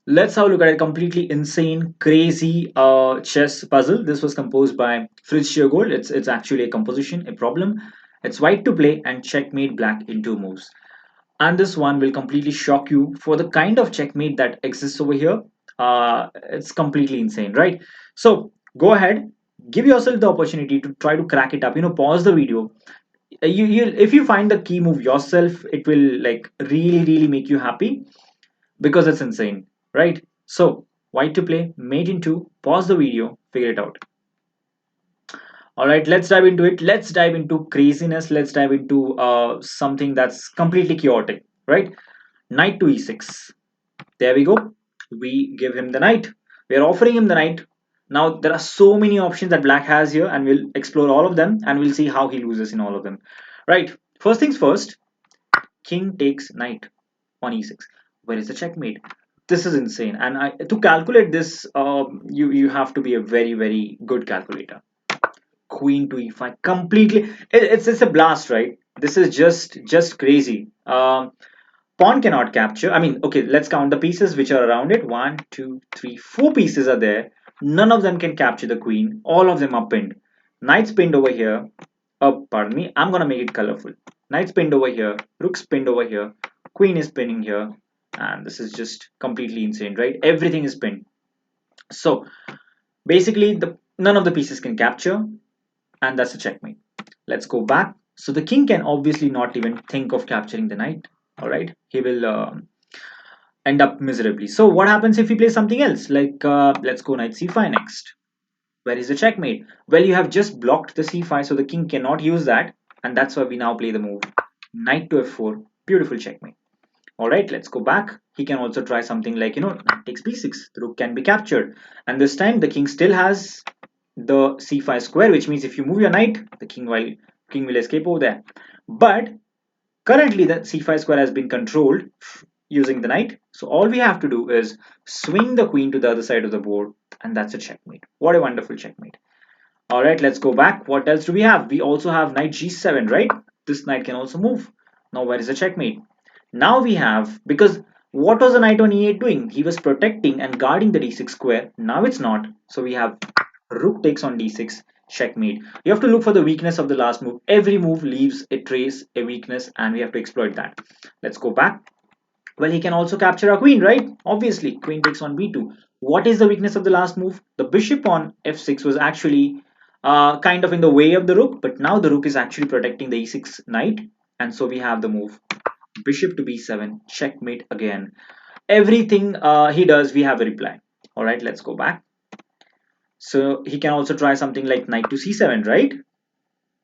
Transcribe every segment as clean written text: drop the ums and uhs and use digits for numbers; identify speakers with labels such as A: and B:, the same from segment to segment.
A: Let's have a look at a completely insane, crazy chess puzzle. This was composed by Fritz Giegold. It's actually a composition, a problem. It's white to play and checkmate black in two moves. And this one will completely shock you for the kind of checkmate that exists over here. It's completely insane, right? So go ahead, give yourself the opportunity to try to crack it up. Pause the video. You if you find the key move yourself, it will like really make you happy because it's insane, right? So, white to play, mate in two, pause the video, figure it out. All right, let's dive into it. Let's dive into craziness. Let's dive into something that's completely chaotic, right? Knight to e6. There we go. We give him the knight. We are offering him the knight. Now, there are so many options that black has here, and we'll explore all of them and we'll see how he loses in all of them. Right, first things first, king takes knight on e6. Where is the checkmate? This is insane, and to calculate this, you have to be a very good calculator. Queen to e5, completely. It's a blast, right? This is just crazy. Pawn cannot capture. I mean, okay, let's count the pieces which are around it. One, two, three, four pieces are there. None of them can capture the queen. All of them are pinned. Knight's pinned over here. Oh, pardon me. I'm gonna make it colorful. Knight's pinned over here. Rook's pinned over here. Queen is pinning here. And this is just completely insane, right? Everything is pinned. So basically, the none of the pieces can capture, and that's a checkmate. Let's go back. So the king can obviously not even think of capturing the knight. All right, he will end up miserably. So what happens if we play something else? Like let's go knight c5 next. Where is the checkmate? Well, you have just blocked the c5, so the king cannot use that, and that's why we now play the move knight to f4. Beautiful checkmate. All right, let's go back. He can also try something like knight takes b6. The rook can be captured, and this time the king still has the c5 square, which means if you move your knight, the king will escape over there. But currently, the c5 square has been controlled using the knight. So all we have to do is swing the queen to the other side of the board, and that's a checkmate. What a wonderful checkmate. All right, let's go back. What else do we have? We also have knight g7, right? This knight can also move. Now, where is the checkmate? Now we have, because what was the knight on e8 doing? He was protecting and guarding the d6 square. Now it's not. So we have rook takes on d6, checkmate. You have to look for the weakness of the last move. Every move leaves a trace, a weakness, and we have to exploit that. Let's go back. Well, he can also capture a queen, right? Obviously, queen takes on b2. What is the weakness of the last move? The bishop on f6 was actually kind of in the way of the rook, but now the rook is actually protecting the e6 knight, and so we have the move bishop to b7, checkmate again. Everything he does, we have a reply. All right, let's go back. So he can also try something like knight to c7, right?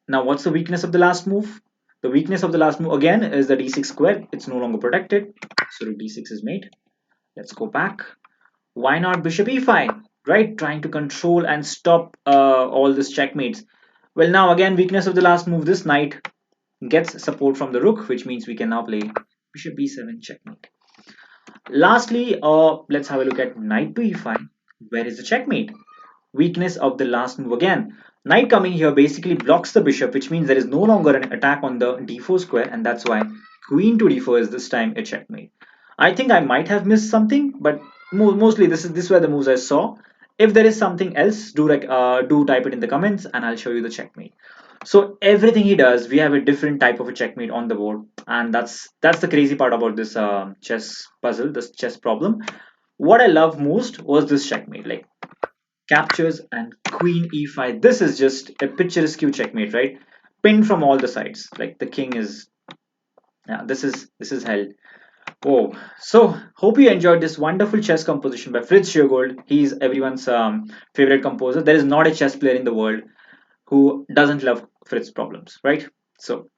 A: Now, what's the weakness of the last move? The weakness of the last move again is the d6 square. It's no longer protected, so d6 is made. Let's go back. Why not bishop e5, right? Trying to control and stop all this checkmates. Well, now again, weakness of the last move. This knight gets support from the rook, which means we can now play bishop b7 checkmate. Lastly, let's have a look at knight to e5. Where is the checkmate? Weakness of the last move again. Knight coming here basically blocks the bishop, which means there is no longer an attack on the d4 square, and that's why queen to d4 is this time a checkmate. I think I might have missed something, but mostly this were the moves I saw. If there is something else, do type it in the comments, and I'll show you the checkmate. So everything he does, we have a different type of a checkmate on the board, and that's the crazy part about this chess puzzle, this chess problem. What I love most was this checkmate, like captures and queen e5. This is just a picturesque checkmate, right? Pinned from all the sides, like the king is. Yeah, this is hell. Oh, so hope you enjoyed this wonderful chess composition by Fritz Giegold. He's everyone's favorite composer. There is not a chess player in the world who doesn't love Fritz problems, right? So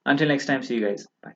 A: until next time, see you guys. Bye.